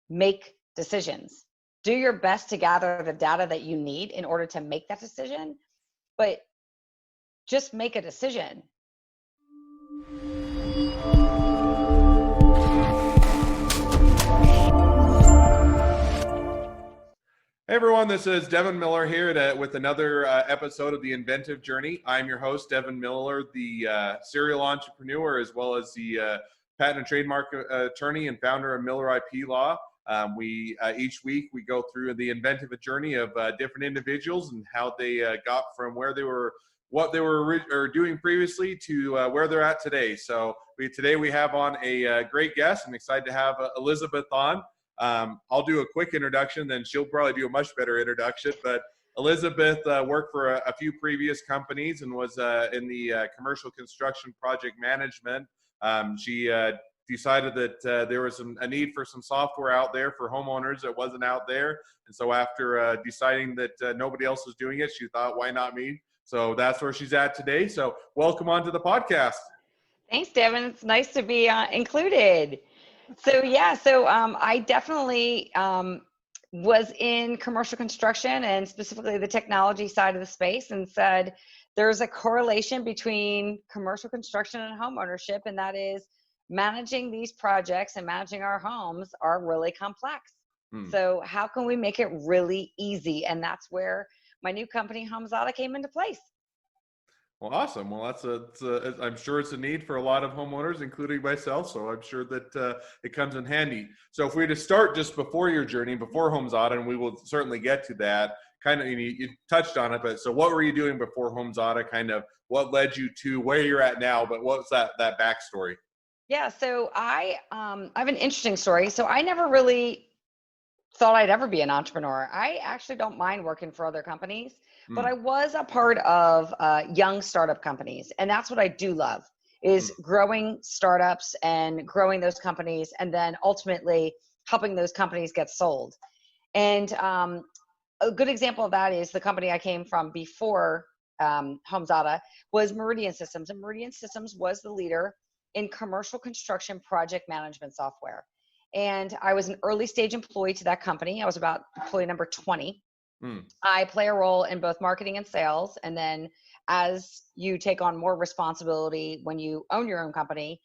make decisions. Do your best to gather the data that you need in order to make that decision, but just make a decision. Hey everyone, this is Devin Miller here with another episode of the Inventive Journey. I'm your host, Devin Miller, the serial entrepreneur, as well as the patent and trademark attorney and founder of Miller IP Law. Each week we go through the inventive journey of different individuals and how they got from where they were, what they were doing previously to where they're at today. So today we have on a great guest. I'm excited to have Elizabeth on. I'll do a quick introduction, then she'll probably do a much better introduction. But Elizabeth worked for a few previous companies and was in the commercial construction project management. She decided that there was a need for some software out there for homeowners that wasn't out there. And so after deciding that nobody else was doing it, she thought, why not me? So that's where she's at today. So welcome on to the podcast. Thanks, Devin. It's nice to be included. So I definitely was in commercial construction and specifically the technology side of the space, and said there's a correlation between commercial construction and home ownership, and that is managing these projects and managing our homes are really complex. So how can we make it really easy? And that's where my new company, HomeZada, came into place. Well, awesome. Well, I'm sure it's a need for a lot of homeowners, including myself. So I'm sure that it comes in handy. So if we were to start just before your journey, before HomeZada, and we will certainly get to that, kind of, you touched on it, but so what were you doing before HomeZada? Kind of what led you to where you're at now, but what's that backstory? Yeah, so I have an interesting story. So I never really thought I'd ever be an entrepreneur. I actually don't mind working for other companies, but I was a part of young startup companies. And that's what I do love, is growing startups and growing those companies, and then ultimately helping those companies get sold. And a good example of that is the company I came from before HomeZada was Meridian Systems. And Meridian Systems was the leader in commercial construction project management software. And I was an early stage employee to that company. I was about employee number 20. I play a role in both marketing and sales. And then as you take on more responsibility when you own your own company,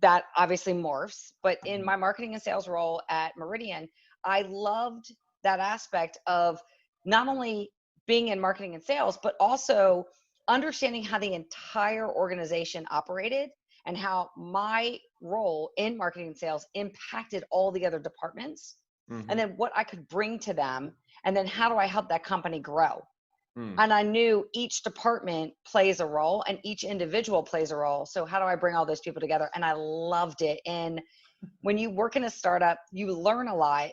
that obviously morphs. But in my marketing and sales role at Meridian, I loved that aspect of not only being in marketing and sales, but also understanding how the entire organization operated and how my role in marketing and sales impacted all the other departments, and then what I could bring to them, and then how do I help that company grow. And I knew each department plays a role and each individual plays a role. So how do I bring all those people together? And I loved it. And when you work in a startup, you learn a lot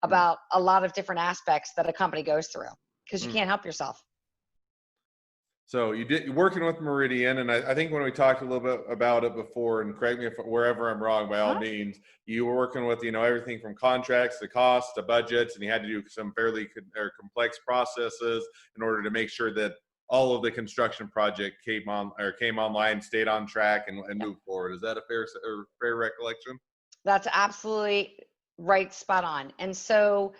about a lot of different aspects that a company goes through, because you can't help yourself. So you're working with Meridian, and I think when we talked a little bit about it before, and correct me if wherever I'm wrong, by all means, you were working with, everything from contracts to costs to budgets, and you had to do some fairly complex processes in order to make sure that all of the construction project came online, stayed on track, and moved forward. Is that a fair recollection? That's absolutely right, spot on. And so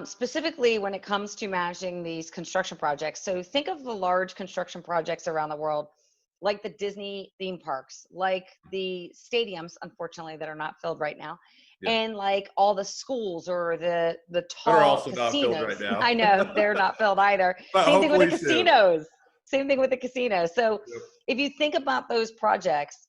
specifically when it comes to managing these construction projects. So think of the large construction projects around the world, like the Disney theme parks, like the stadiums, unfortunately, that are not filled right now, and like all the schools or the tall They're also casinos. not filled right now. I know, they're not filled either. Same thing with the casinos. Same thing with the casinos. So if you think about those projects,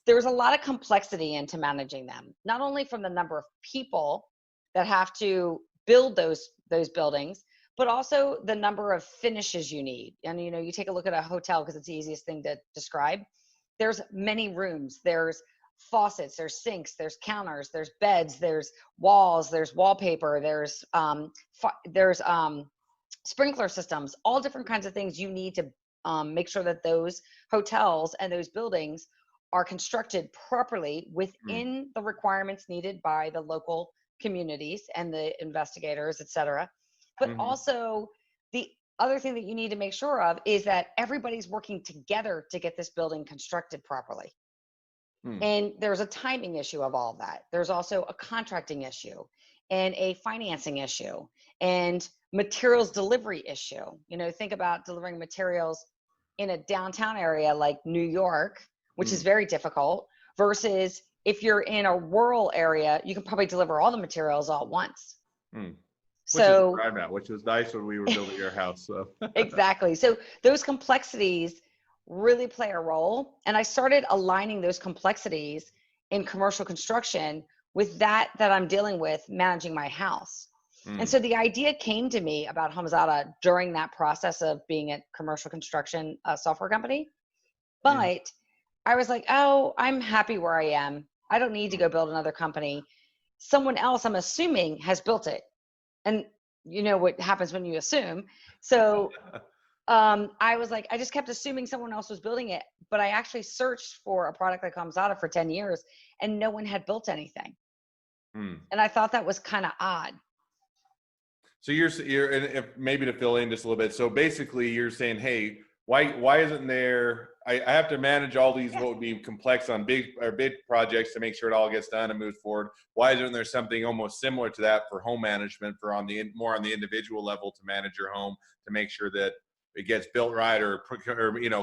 there's a lot of complexity into managing them, not only from the number of people that have to build those buildings, but also the number of finishes you need. And you take a look at a hotel, because it's the easiest thing to describe. There's many rooms, there's faucets, there's sinks, there's counters, there's beds, there's walls, there's wallpaper, there's sprinkler systems, all different kinds of things you need to make sure that those hotels and those buildings are constructed properly within the requirements needed by the local communities and the investigators, et cetera. But also the other thing that you need to make sure of is that everybody's working together to get this building constructed properly. Hmm. And there's a timing issue of all of that. There's also a contracting issue and a financing issue and materials delivery issue. Think about delivering materials in a downtown area like New York, which is very difficult, versus if you're in a rural area, you can probably deliver all the materials all at once. Hmm. Which is So where I'm at, which was nice when we were building your house. So exactly. So those complexities really play a role. And I started aligning those complexities in commercial construction with that I'm dealing with managing my house. And so the idea came to me about HomeZada during that process of being a commercial construction software company. But I was like, oh, I'm happy where I am. I don't need to go build another company. Someone else, I'm assuming, has built it. And you know what happens when you assume. So I was like, I just kept assuming someone else was building it, but I actually searched for a product that comes out of for 10 years and no one had built anything. And I thought that was kind of odd. So you're and if maybe to fill in just a little bit. So basically you're saying, hey, why isn't there, I have to manage all these what would be complex on big projects to make sure it all gets done and moves forward. Why isn't there something almost similar to that for home management, for more on the individual level to manage your home, to make sure that it gets built right or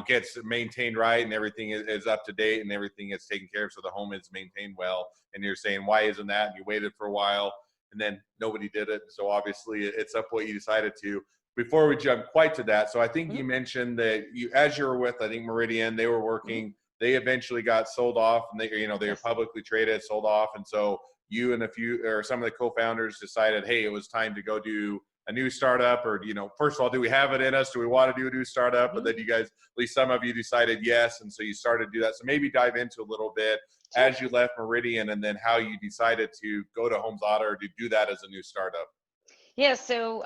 gets maintained right and everything is up to date and everything gets taken care of so the home is maintained well. And you're saying, why isn't that? And you waited for a while and then nobody did it. So obviously it's up what you decided to. Before we jump quite to that, so I think you mentioned that as you were with, I think Meridian, they were working, they eventually got sold off and they were publicly traded, sold off. And so you and some of the co-founders decided, hey, it was time to go do a new startup, or, first of all, do we have it in us? Do we want to do a new startup? But then you guys, at least some of you decided yes. And so you started to do that. So maybe dive into a little bit as you left Meridian and then how you decided to go to HomeZada or to do that as a new startup. Yeah. So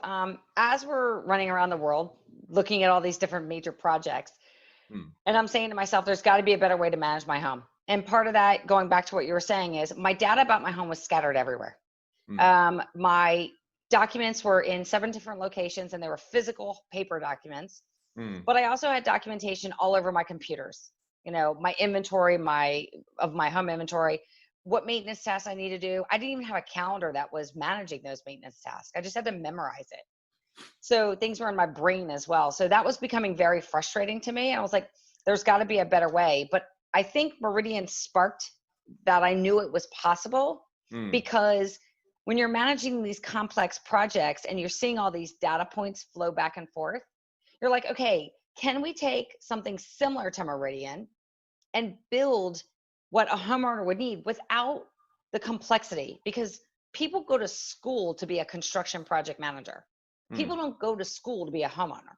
as we're running around the world, looking at all these different major projects, and I'm saying to myself, there's got to be a better way to manage my home. And part of that, going back to what you were saying, is my data about my home was scattered everywhere. My documents were in 7 different locations and they were physical paper documents, but I also had documentation all over my computers, my inventory, my home inventory, what maintenance tasks I need to do. I didn't even have a calendar that was managing those maintenance tasks. I just had to memorize it. So things were in my brain as well. So that was becoming very frustrating to me. I was like, there's got to be a better way. But I think Meridian sparked that I knew it was possible, because when you're managing these complex projects and you're seeing all these data points flow back and forth, you're like, okay, can we take something similar to Meridian and build what a homeowner would need without the complexity? Because people go to school to be a construction project manager. People don't go to school to be a homeowner.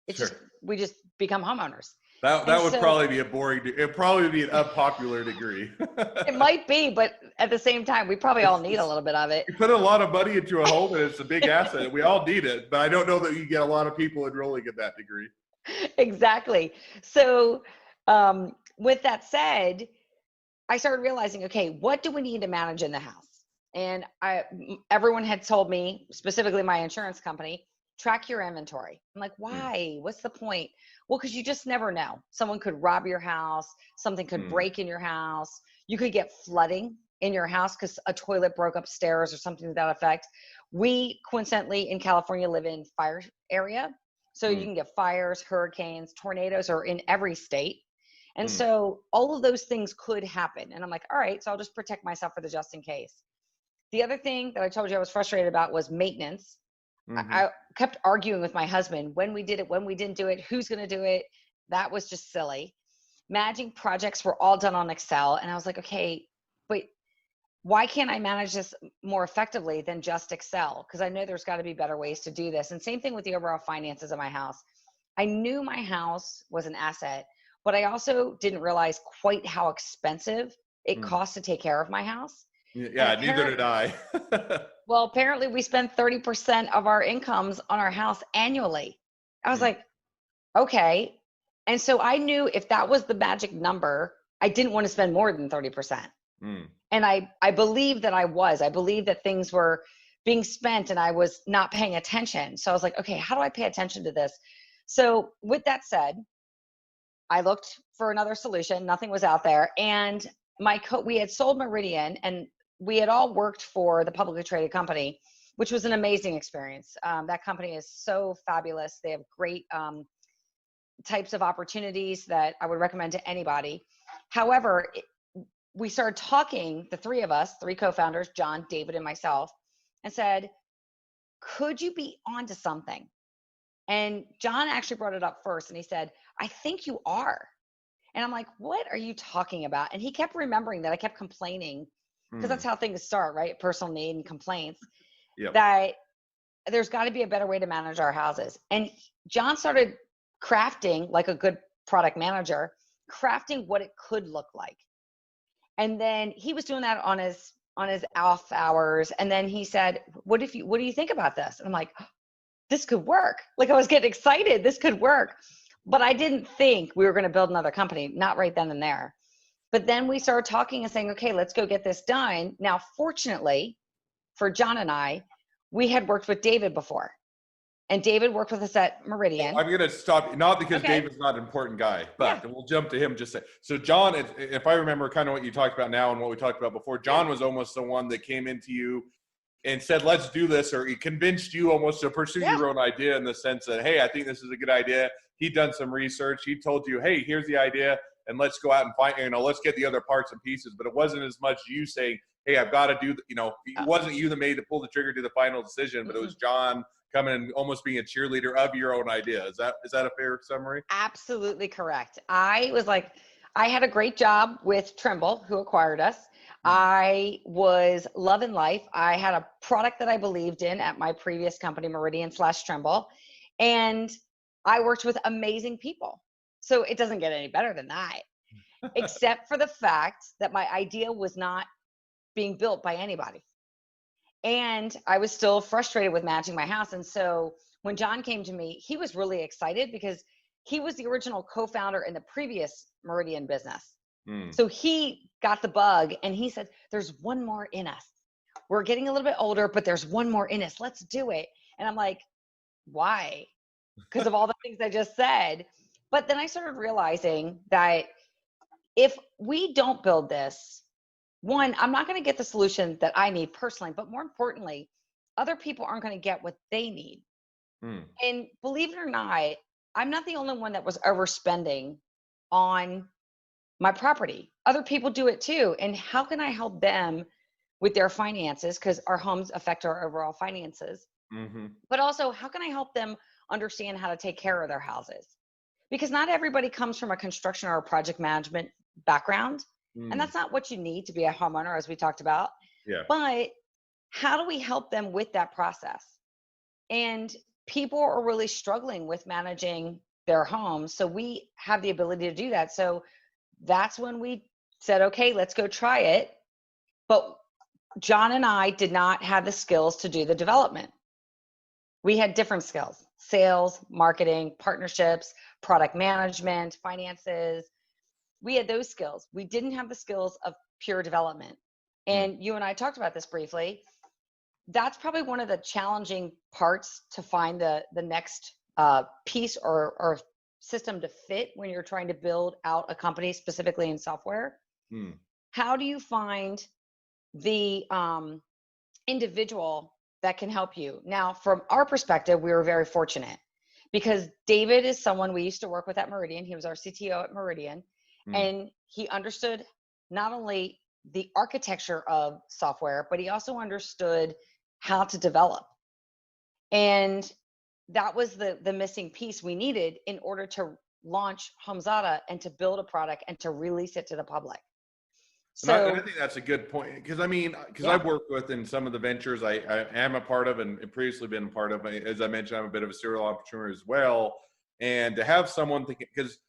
It's just, we just become homeowners. That would probably be it'd probably be an unpopular degree. It might be, but at the same time, we probably all need a little bit of it. You put a lot of money into a home and it's a big asset. We all need it, but I don't know that you get a lot of people enrolling in that degree. Exactly. So with that said, I started realizing, okay, what do we need to manage in the house? And everyone had told me, specifically my insurance company, track your inventory. I'm like, why? What's the point? Well, because you just never know. Someone could rob your house. Something could break in your house. You could get flooding in your house because a toilet broke upstairs or something to that effect. We coincidentally in California live in fire area. So you can get fires, hurricanes, tornadoes are in every state. And so all of those things could happen. And I'm like, all right, so I'll just protect myself for the just in case. The other thing that I told you I was frustrated about was maintenance. I kept arguing with my husband when we did it, when we didn't do it, who's going to do it. That was just silly. Managing projects were all done on Excel. And I was like, okay, but why can't I manage this more effectively than just Excel? Because I know there's got to be better ways to do this. And same thing with the overall finances of my house. I knew my house was an asset, but I also didn't realize quite how expensive it costs to take care of my house. Yeah, neither did I. Well, apparently we spend 30% of our incomes on our house annually. I was like, okay. And so I knew if that was the magic number, I didn't want to spend more than 30%. And I believe that I believe that things were being spent and I was not paying attention. So I was like, okay, how do I pay attention to this? So with that said, I looked for another solution. Nothing was out there. And we had sold Meridian, and we had all worked for the publicly traded company, which was an amazing experience. That company is so fabulous. They have great types of opportunities that I would recommend to anybody. However, we started talking, the three of us, three co-founders, John, David, and myself, and said, could you be onto something? And John actually brought it up first, and he said, I think you are. And I'm like, what are you talking about? And he kept remembering that I kept complaining, because that's how things start, right? Personal need and complaints. Yep. That there's got to be a better way to manage our houses. And John started crafting, like a good product manager, crafting what it could look like. And then he was doing that on his off hours. And then he said, what do you think about this? And I'm like, this could work. Like, I was getting excited. This could work. But I didn't think we were going to build another company, not right then and there. But then we started talking and saying, okay, let's go get this done. Now, fortunately for John and I, we had worked with David before. And David worked with us at Meridian. I'm going to stop, not because Okay. David's not an important guy, but Yeah. we'll jump to him just say. So John, if I remember kind of what you talked about now and what we talked about before, John was almost the one that came into you and said, let's do this, or he convinced you almost to pursue your own idea, in the sense that, hey, I think this is a good idea. He'd done some research. He told you, hey, here's the idea, and let's go out and find, let's get the other parts and pieces. But it wasn't as much you saying, hey, I've got to do, it wasn't you that made to pull the trigger to the final decision, but it was John coming and almost being a cheerleader of your own idea. Is that a fair summary? Absolutely correct. I was like, I had a great job with Trimble, who acquired us. I was loving life. I had a product that I believed in at my previous company, Meridian/Trimble, and I worked with amazing people. So it doesn't get any better than that, except for the fact that my idea was not being built by anybody. And I was still frustrated with managing my house. And so when John came to me, he was really excited because he was the original co-founder in the previous Meridian business. So he got the bug, and he said, there's one more in us. We're getting a little bit older, but there's one more in us. Let's do it. And I'm like, why? Because of all the things I just said. But then I started realizing that if we don't build this, one, I'm not going to get the solution that I need personally, but more importantly, other people aren't going to get what they need. And believe it or not, I'm not the only one that was overspending on my property. Other people do it too. And how can I help them with their finances? Because our homes affect our overall finances. But also, how can I help them understand how to take care of their houses? Because not everybody comes from a construction or a project management background. And that's not what you need to be a homeowner, as we talked about. Yeah. But how do we help them with that process? And people are really struggling with managing their homes. So we have the ability to do that. So that's when we said, okay, let's go try it. But John and I did not have the skills to do the development. We had different skills: sales, marketing, partnerships, product management, finances. We had those skills. We didn't have the skills of pure development. And you and I talked about this briefly. That's probably one of the challenging parts to find the next piece or system to fit when you're trying to build out a company, specifically in software. How do you find the individual that can help you? Now, from our perspective, we were very fortunate because David is someone we used to work with at Meridian. He was our CTO at Meridian, and he understood not only the architecture of software, but he also understood how to develop. And that was the missing piece we needed in order to launch Homezada and to build a product and to release it to the public. So and I think that's a good point, because I've worked with in some of the ventures I am a part of and previously been a part of. As I mentioned, I'm a bit of a serial entrepreneur as well. And to have someone thinking, because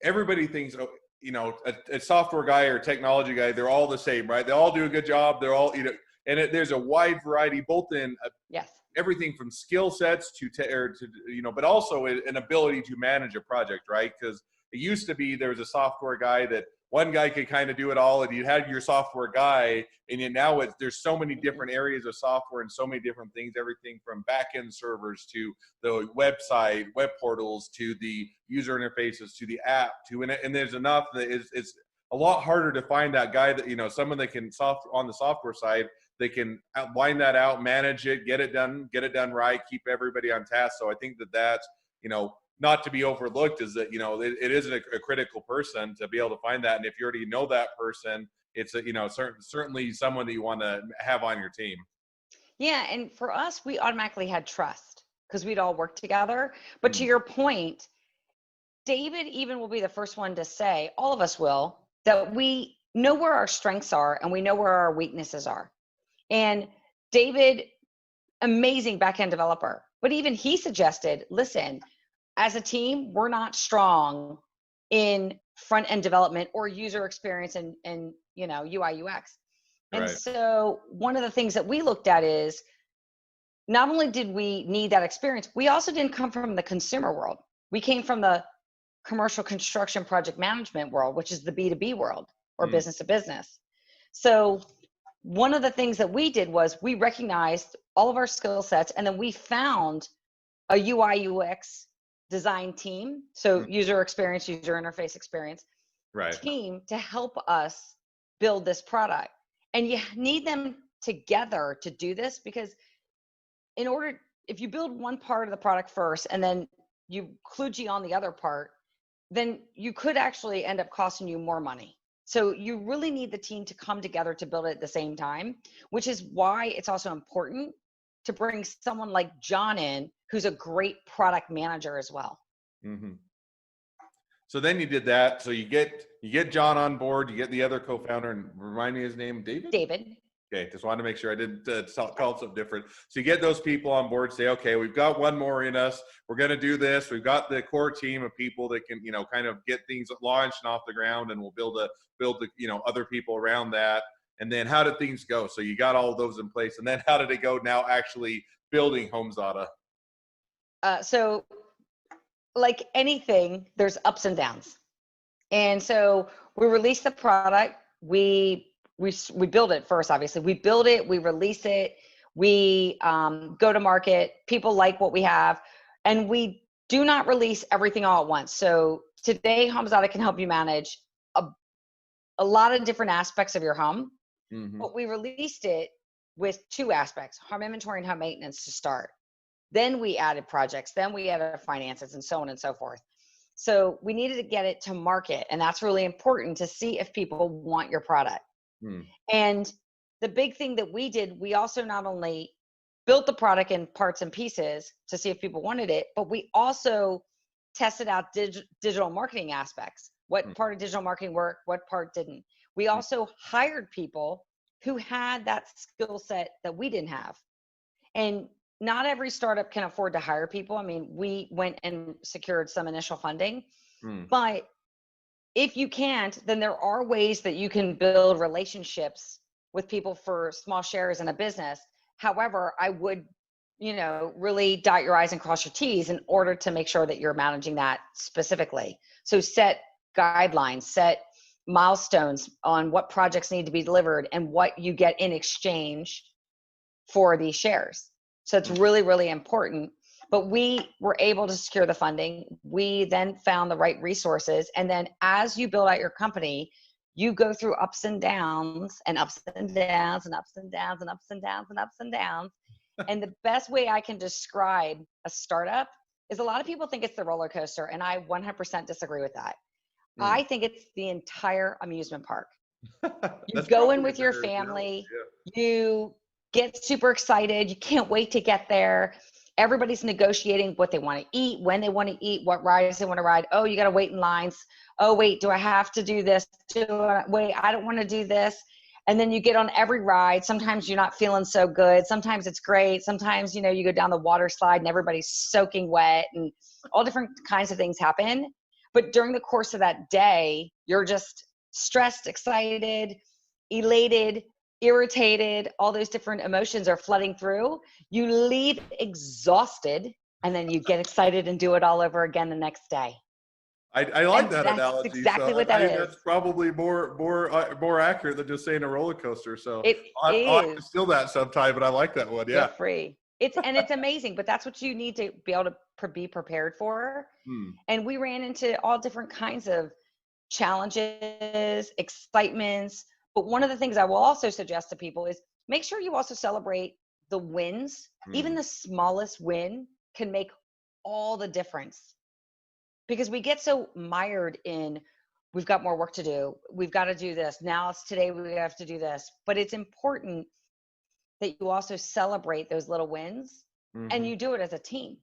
everybody thinks, a software guy or a technology guy, they're all the same, right? They all do a good job. They're all, and there's a wide variety, both in everything from skill sets to but also an ability to manage a project, right? Because it used to be there was a software guy that one guy could kind of do it all, and you had your software guy, and yet now there's so many different areas of software and so many different things, everything from back-end servers to the website, web portals, to the user interfaces, to the app, and there's enough that it's a lot harder to find that guy that, someone that can on the software side, they can wind that out, manage it, get it done right, keep everybody on task. So I think that's, not to be overlooked, is that, it is a critical person to be able to find that. And if you already know that person, it's certainly someone that you want to have on your team. Yeah. And for us, we automatically had trust because we'd all worked together. But to your point, David even will be the first one to say, all of us will, that we know where our strengths are and we know where our weaknesses are. And David, amazing backend developer, but even he suggested, listen, as a team, we're not strong in front end development or user experience and UI UX. And Right. So one of the things that we looked at is not only did we need that experience, we also didn't come from the consumer world. We came from the commercial construction project management world, which is the B2B world or business to business. So one of the things that we did was we recognized all of our skill sets, and then we found a UI UX design team, so user experience, user interface experience team to help us build this product. And you need them together to do this, because if you build one part of the product first and then you kludgy on the other part, then you could actually end up costing you more money. So you really need the team to come together to build it at the same time, which is why it's also important to bring someone like John in, who's a great product manager as well. Mm-hmm. So then you did that. So you get John on board, you get the other co-founder, and remind me his name, David? David. Okay, just wanted to make sure I didn't call it something different. So you get those people on board, say, okay, we've got one more in us. We're going to do this. We've got the core team of people that can, kind of get things launched and off the ground, and we'll build the, other people around that. And then how did things go? So you got all those in place, and then how did it go now actually building HomeZada? So like anything, there's ups and downs. And so we released the product. We build it first, obviously. We build it, we release it, we go to market. People like what we have, and we do not release everything all at once. So today, HomeZada can help you manage a lot of different aspects of your home. But we released it with two aspects: home inventory and home maintenance to start. Then we added projects, then we added finances, and so on and so forth. So we needed to get it to market, and that's really important to see if people want your product. And the big thing that we did, we also not only built the product in parts and pieces to see if people wanted it, but we also tested out digital marketing aspects. What part of digital marketing worked, what part didn't. We also hired people who had that skill set that we didn't have. And not every startup can afford to hire people. I mean, we went and secured some initial funding, but if you can't, then there are ways that you can build relationships with people for small shares in a business. However, I would, really dot your I's and cross your T's in order to make sure that you're managing that specifically. So set guidelines, set milestones on what projects need to be delivered and what you get in exchange for these shares. So it's really, really important. But we were able to secure the funding. We then found the right resources. And then as you build out your company, you go through ups and downs and ups and downs and ups and downs and ups and downs and ups and downs. And the best way I can describe a startup is, a lot of people think it's the roller coaster, and I 100% disagree with that. I think it's the entire amusement park. You go in with your family, you get super excited, you can't wait to get there. Everybody's negotiating what they want to eat, when they want to eat, what rides they want to ride. Oh, you got to wait in lines. Oh, wait, do I have to do this? Wait, I don't want to do this. And then you get on every ride. Sometimes you're not feeling so good. Sometimes it's great. Sometimes, you go down the water slide and everybody's soaking wet, and all different kinds of things happen. But during the course of that day, you're just stressed, excited, elated, irritated, all those different emotions are flooding through. You leave exhausted, and then you get excited and do it all over again the next day. I like And that that's analogy. exactly So what that I think is. that's probably more accurate than just saying a roller coaster. So It I'll have to is. steal that sometime, but I like that one. Feel Yeah. free. It's amazing, but that's what you need to be able to be prepared for. Hmm. And we ran into all different kinds of challenges, excitements. But one of the things I will also suggest to people is make sure you also celebrate the wins. Even Hmm. the smallest win can make all the difference, because we get so mired in, we've got more work to do. We've got to do this. Now it's today, we have to do this. But it's important that you also celebrate those little wins, and Hmm. you do it as a team,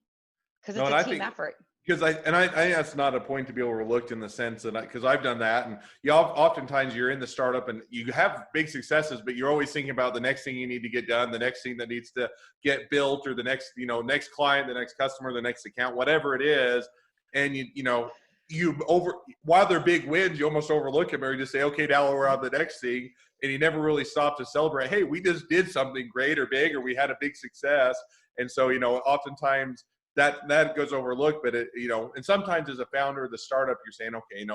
because No, it's and a I team think effort. because I think that's not a point to be overlooked in the sense that because I've done that, and oftentimes you're in the startup and you have big successes, but you're always thinking about the next thing you need to get done, the next thing that needs to get built, or the next next client, the next customer, the next account, whatever it is, and you over while they're big wins, you almost overlook them, or you just say, okay, now we're on the next thing, and you never really stop to celebrate. Hey, we just did something great or big, or we had a big success, and so oftentimes that goes overlooked, but and sometimes as a founder of the startup, you're saying, okay,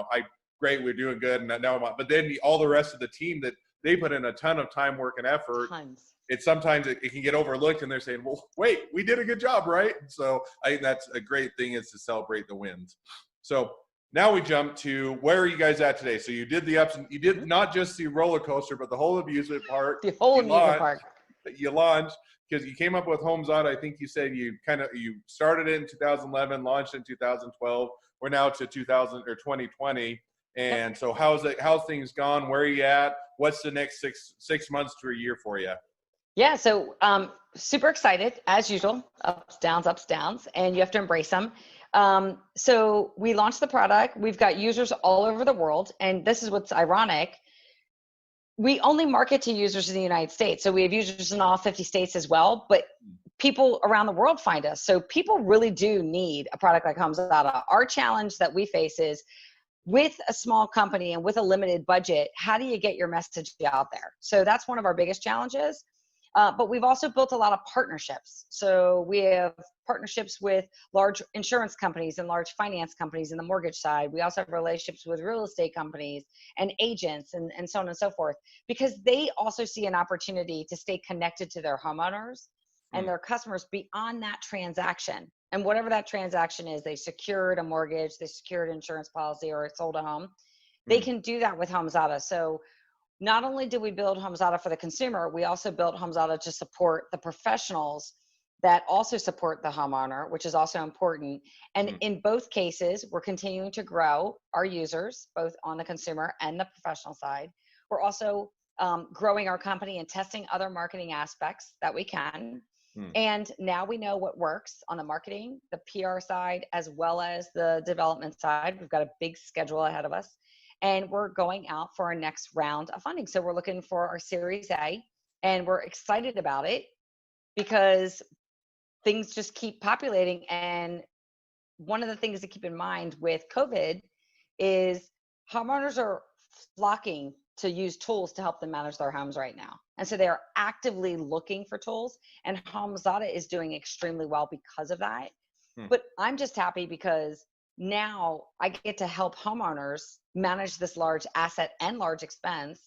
great, we're doing good, and now but then all the rest of the team that they put in a ton of time, work, and effort, Tons. sometimes it can get overlooked, and they're saying, well, wait, we did a good job, right? So I think that's a great thing, is to celebrate the wins. So now we jump to, where are you guys at today? So you did the ups, and you did not just the roller coaster, but the whole amusement park. The whole amusement park. You launched, because you came up with Homes Auto. I think you said you started it in 2011, launched in 2012. We're now to 2020. Yep. And so how's things gone? Where are you at? What's the next six months to a year for you? Yeah, so super excited as usual. Ups, downs, and you have to embrace them. So we launched the product. We've got users all over the world, and this is what's ironic. We only market to users in the United States. So we have users in all 50 states as well, but people around the world find us. So people really do need a product like Homes Auto. Our challenge that we face is, with a small company and with a limited budget, how do you get your message out there? So that's one of our biggest challenges. But we've also built a lot of partnerships. So we have partnerships with large insurance companies and large finance companies in the mortgage side. We also have relationships with real estate companies and agents and so on and so forth, because they also see an opportunity to stay connected to their homeowners and their customers beyond that transaction. And whatever that transaction is, they secured a mortgage, they secured an insurance policy, or sold a home. They can do that with Homes Auto. So not only did we build Homes Auto for the consumer, we also built Homes Auto to support the professionals that also support the homeowner, which is also important. And in both cases, we're continuing to grow our users, both on the consumer and the professional side. We're also growing our company and testing other marketing aspects that we can. And now we know what works on the marketing, the PR side, as well as the development side. We've got a big schedule ahead of us. And we're going out for our next round of funding. So we're looking for our Series A, and we're excited about it because things just keep populating. And one of the things to keep in mind with COVID is homeowners are flocking to use tools to help them manage their homes right now. And so they are actively looking for tools, and Homes Auto is doing extremely well because of that. But I'm just happy because now I get to help homeowners manage this large asset and large expense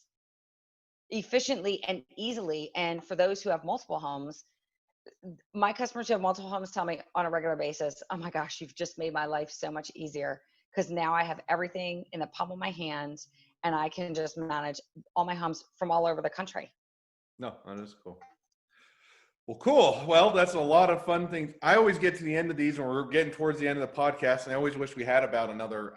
efficiently and easily. And for those who have multiple homes, my customers who have multiple homes tell me on a regular basis, oh my gosh, you've just made my life so much easier, because now I have everything in the palm of my hand and I can just manage all my homes from all over the country. No, that is cool. Well, cool. Well, that's a lot of fun things. I always get to the end of these when we're getting towards the end of the podcast, and I always wish we had about another,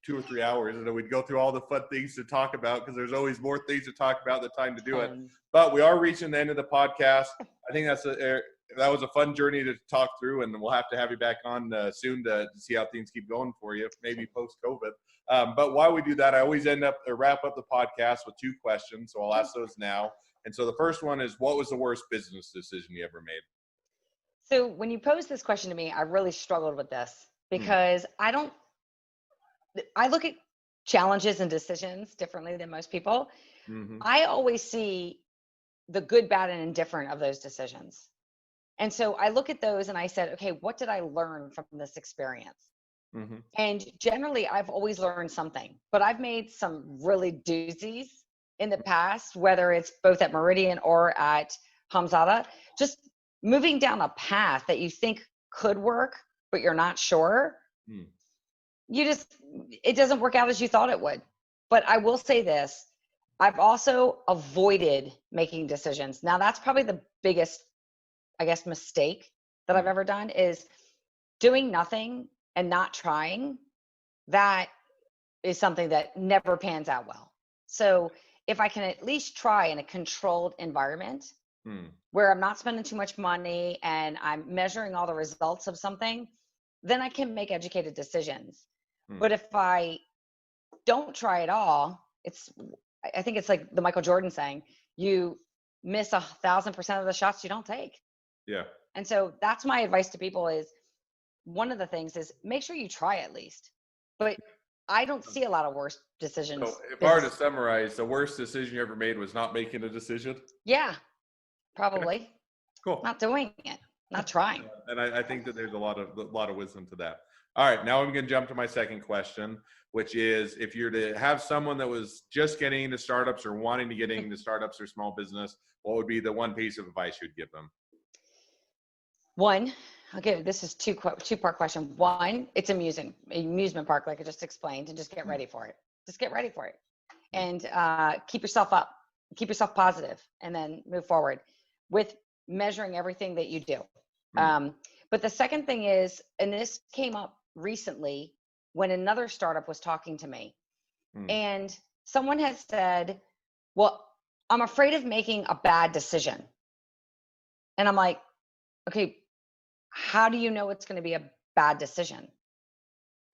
2 or 3 hours, and then we'd go through all the fun things to talk about, because there's always more things to talk about, the time to do it. But we are reaching the end of the podcast. I think that was a fun journey to talk through, and we'll have to have you back on soon to see how things keep going for you, maybe post-COVID. But while we do that, I always wrap up the podcast with 2 questions, so I'll ask those now. And so the first one is, what was the worst business decision you ever made? So when you posed this question to me, I really struggled with this, because I look at challenges and decisions differently than most people. I always see the good, bad, and indifferent of those decisions. And so I look at those and I said, okay, what did I learn from this experience? Mm-hmm. And generally, I've always learned something, but I've made some really doozies in the past, whether it's both at Meridian or at Hamzada, just moving down a path that you think could work, but you're not sure. Mm. It doesn't work out as you thought it would. But I will say this, I've also avoided making decisions. Now, that's probably the biggest, I guess, mistake that I've ever done, is doing nothing and not trying. That is something that never pans out well. So if I can at least try in a controlled environment where I'm not spending too much money and I'm measuring all the results of something, then I can make educated decisions. But if I don't try at all, I think it's like the Michael Jordan saying, you miss 1,000% of the shots you don't take. Yeah. And so that's my advice to people, is one of the things is make sure you try at least. But I don't see a lot of worse decisions. So if I were to summarize, the worst decision you ever made was not making a decision? Yeah, probably. Cool. Not doing it, not trying. And I think that there's a lot of wisdom to that. All right, now I'm going to jump to my second question, which is, if you're to have someone that was just getting into startups or wanting to get into startups or small business, what would be the one piece of advice you'd give them? One, okay, this is two-part question. One, it's amusement park, like I just explained, and just get ready for it. Just get ready for it, and keep yourself up, keep yourself positive, and then move forward with measuring everything that you do. But the second thing is, and this came up recently when another startup was talking to me, and someone had said, well, I'm afraid of making a bad decision. And I'm like, okay, how do you know it's going to be a bad decision?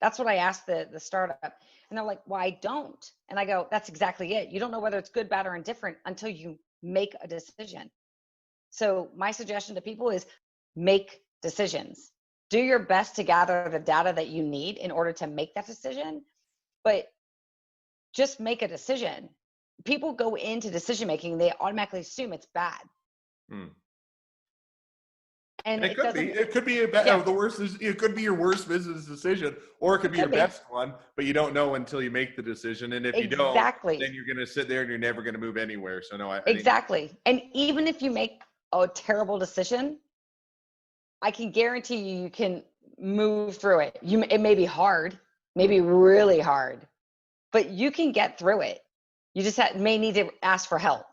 That's what I asked the startup. And they're like, well, I don't. And I go, that's exactly it. You don't know whether it's good, bad, or indifferent until you make a decision. So my suggestion to people is make decisions. Do your best to gather the data that you need in order to make that decision, but just make a decision. People go into decision making, they automatically assume it's bad. And it could be the worst. It could be your worst business decision, or it could be your best one, but you don't know until you make the decision. And if you don't, then you're going to sit there and you're never going to move anywhere. So no, exactly. And even if you make a terrible decision, I can guarantee you can move through it. It may be hard, maybe really hard, but you can get through it. You just may need to ask for help.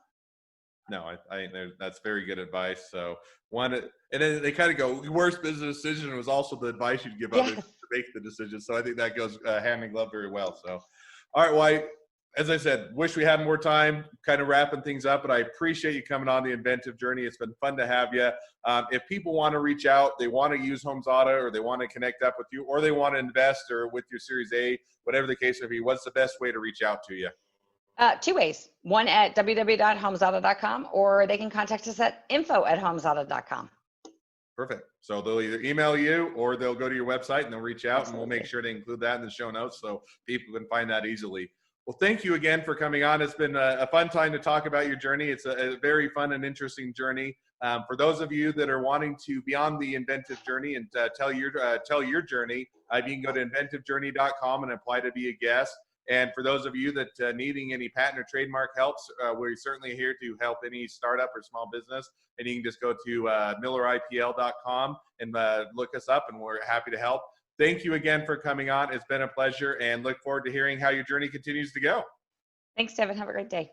No, I that's very good advice. So and then they kind of go, worst business decision was also the advice you'd give others to make the decision. So I think that goes hand in glove very well. So, all right, well, as I said, wish we had more time, kind of wrapping things up, but I appreciate you coming on the Inventive Journey. It's been fun to have you. If people want to reach out, they want to use Hamzada, or they want to connect up with you, or they want to invest or with your Series A, whatever the case may be, what's the best way to reach out to you? Two ways. One at www.hamzada.com, or they can contact us at info@hamzada.com. Perfect. So they'll either email you or they'll go to your website and they'll reach out. Absolutely. And we'll make sure to include that in the show notes so people can find that easily. Well, thank you again for coming on. It's been a fun time to talk about your journey. It's a very fun and interesting journey. For those of you that are wanting to be on the Inventive Journey and tell your journey, you can go to inventivejourney.com and apply to be a guest. And for those of you that needing any patent or trademark helps, we're certainly here to help any startup or small business. And you can just go to milleripl.com and look us up, and we're happy to help. Thank you again for coming on. It's been a pleasure, and look forward to hearing how your journey continues to go. Thanks, Devin. Have a great day.